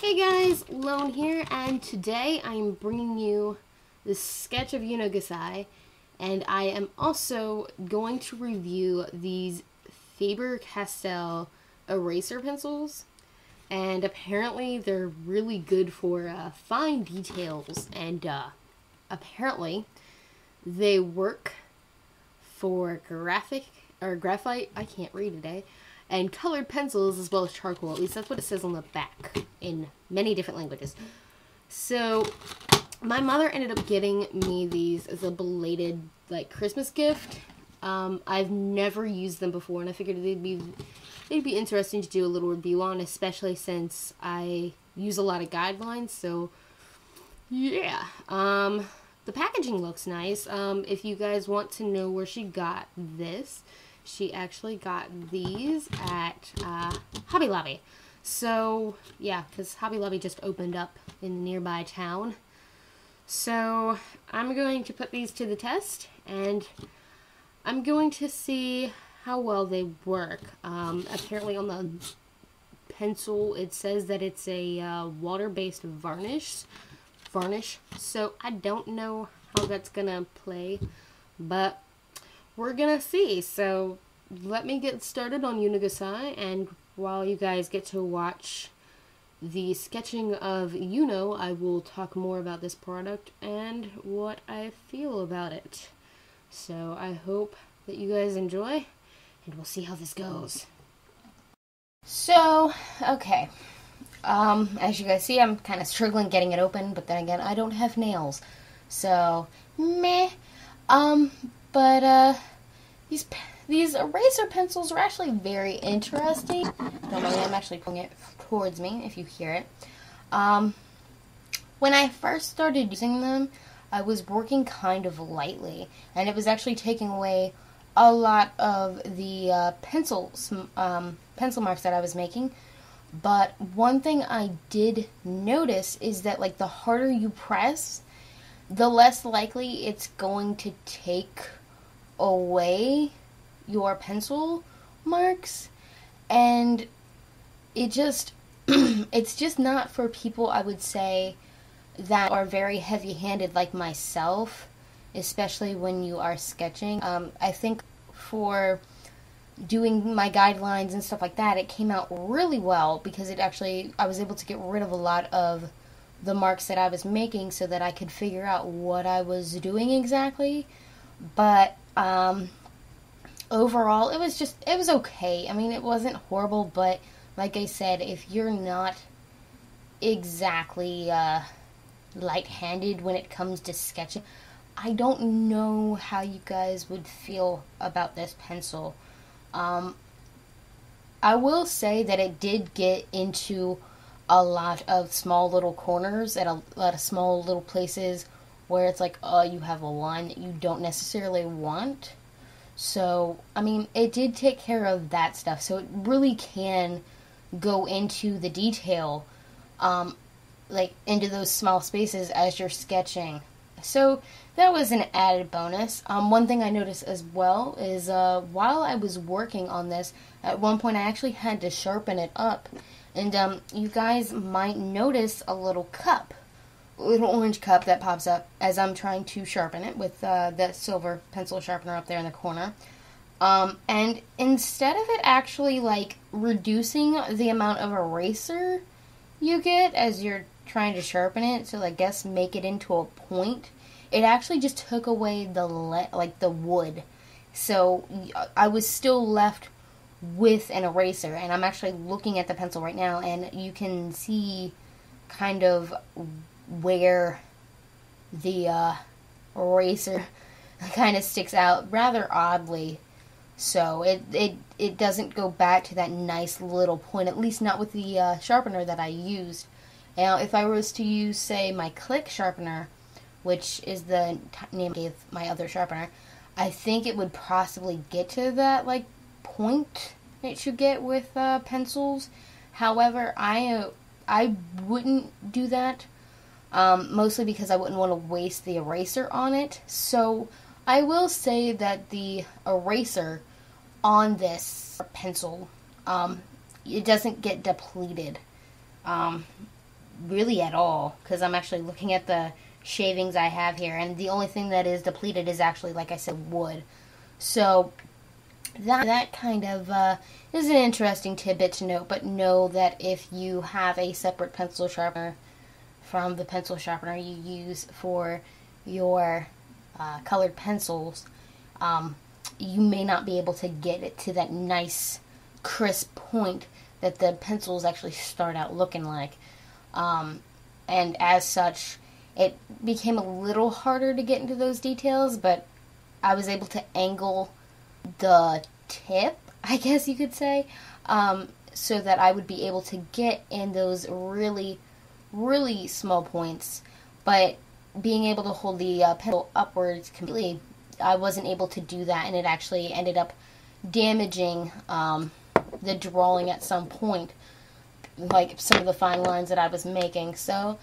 Hey guys, Lone here, and today I am bringing you the sketch of Unigasai, and I am also going to review these Faber Castell eraser pencils, and apparently they're really good for fine details, and apparently they work for graphite, I can't read today, and colored pencils as well as charcoal. At least that's what it says on the back in many different languages. So my mother ended up getting me these as a belated Christmas gift. I've never used them before, and I figured they'd be interesting to do a little review on, especially since I use a lot of guidelines. So yeah, the packaging looks nice. If you guys want to know where she got this, she actually got these at Hobby Lobby. So yeah, because Hobby Lobby just opened up in the nearby town. So I'm going to put these to the test, and I'm going to see how well they work. Apparently on the pencil it says that it's a water-based varnish. So I don't know how that's gonna play, but we're gonna see. So let me get started on Unigasai, and while you guys get to watch the sketching of Uno, I will talk more about this product and what I feel about it. So I hope that you guys enjoy, and we'll see how this goes. So, okay. As you guys see, I'm kind of struggling getting it open, but then again, I don't have nails. So, meh. But these eraser pencils are actually very interesting. Don't mind me, I'm actually pulling it towards me if you hear it. When I first started using them, I was working kind of lightly, and it was actually taking away a lot of the pencil marks that I was making. But one thing I did notice is that the harder you press, the less likely it's going to take away your pencil marks, and it just it's just not for people, I would say, that are very heavy-handed like myself, especially when you are sketching. I think for doing my guidelines and stuff like that, it came out really well, because I was able to get rid of a lot of the marks that I was making so that I could figure out what I was doing exactly. But overall, it was okay. I mean, it wasn't horrible, but like I said, if you're not exactly light-handed when it comes to sketching, I don't know how you guys would feel about this pencil. I will say that it did get into a lot of small little corners at a lot of small little places where it's you have a line that you don't necessarily want. So, I mean, it did take care of that stuff. So it really can go into the detail, into those small spaces as you're sketching. So that was an added bonus. One thing I noticed as well is while I was working on this, at one point I actually had to sharpen it up. And you guys might notice a little orange cup that pops up as I'm trying to sharpen it with the silver pencil sharpener up there in the corner. And instead of it actually reducing the amount of eraser you get as you're trying to sharpen it, so I guess make it into a point, it actually just took away the wood. So I was still left with an eraser, and I'm actually looking at the pencil right now, and you can see kind of where the eraser kind of sticks out rather oddly. So it doesn't go back to that nice little point, at least not with the sharpener that I used. Now, if I was to use, say, my Click sharpener, which is the name I gave my other sharpener, I think it would possibly get to that point it should get with pencils. However, I wouldn't do that, mostly because I wouldn't want to waste the eraser on it. So I will say that the eraser on this pencil, it doesn't get depleted. really at all, because I'm actually looking at the shavings I have here, and the only thing that is depleted is actually, like I said, wood. So that kind of is an interesting tidbit to note, but know that if you have a separate pencil sharpener from the pencil sharpener you use for your colored pencils, you may not be able to get it to that nice, crisp point that the pencils actually start out looking like. And as such, it became a little harder to get into those details, but I was able to angle the tip, I guess you could say, so that I would be able to get in those really, really small points. But being able to hold the pencil upwards completely, I wasn't able to do that, and it actually ended up damaging the drawing at some point, like some of the fine lines that I was making. So,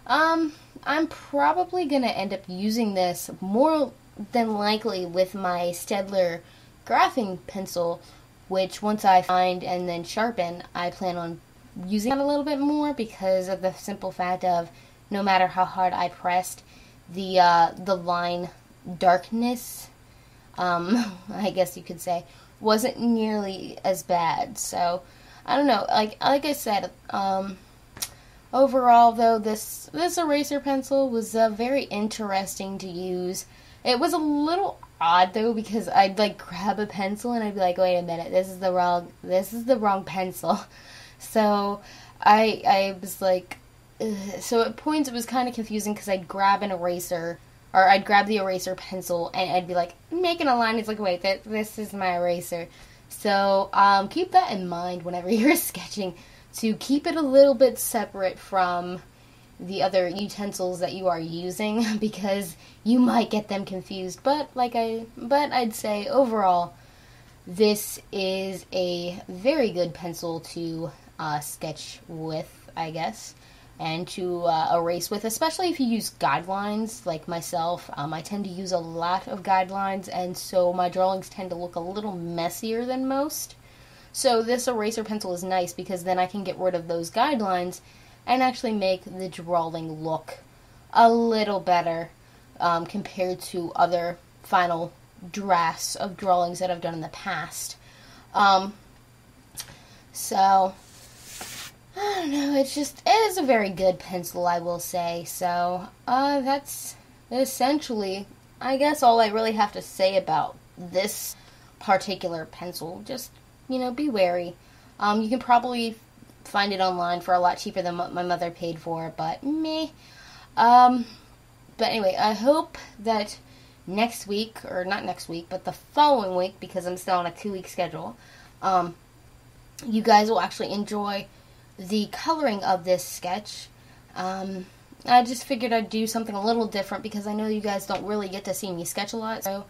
I'm probably going to end up using this more than likely with my Staedtler graphing pencil, which once I find and then sharpen, I plan on using it a little bit more, because of the simple fact of no matter how hard I pressed, the line darkness, I guess you could say, wasn't nearly as bad. So I don't know, like I said, overall though, this eraser pencil was very interesting to use. It was a little odd though, because I'd like grab a pencil and I'd be like, wait a minute, this is the wrong pencil. So I was like, ugh. So at points it was kind of confusing, because I'd grab an eraser, or I'd grab the eraser pencil and I'd be like making a line. It's like, wait, this is my eraser. So keep that in mind whenever you're sketching, to keep it a little bit separate from the other utensils that you are using, because you might get them confused. But I'd say overall, this is a very good pencil to sketch with, I guess, and to erase with, especially if you use guidelines like myself. I tend to use a lot of guidelines, and so my drawings tend to look a little messier than most. So this eraser pencil is nice, because then I can get rid of those guidelines and actually make the drawing look a little better compared to other final drafts of drawings that I've done in the past. So I don't know, it is a very good pencil, I will say. So that's essentially, I guess, all I really have to say about this particular pencil. Just, be wary. You can probably find it online for a lot cheaper than what my mother paid for, but meh. But anyway, I hope that next week, or not next week, but the following week, because I'm still on a 2-week schedule, you guys will actually enjoy the coloring of this sketch. I just figured I'd do something a little different, because I know you guys don't really get to see me sketch a lot, so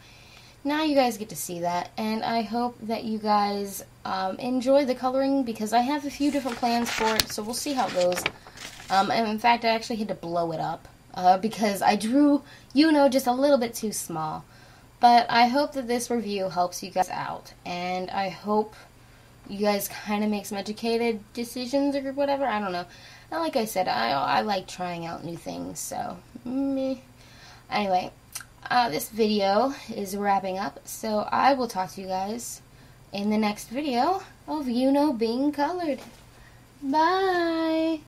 now you guys get to see that, and I hope that you guys enjoy the coloring, because I have a few different plans for it, so we'll see how it goes. And in fact, I actually had to blow it up, because I drew, just a little bit too small. But I hope that this review helps you guys out, and I hope you guys kind of make some educated decisions or whatever. I don't know. And like I said, I like trying out new things, so meh. Anyway, this video is wrapping up, so I will talk to you guys in the next video of being colored. Bye!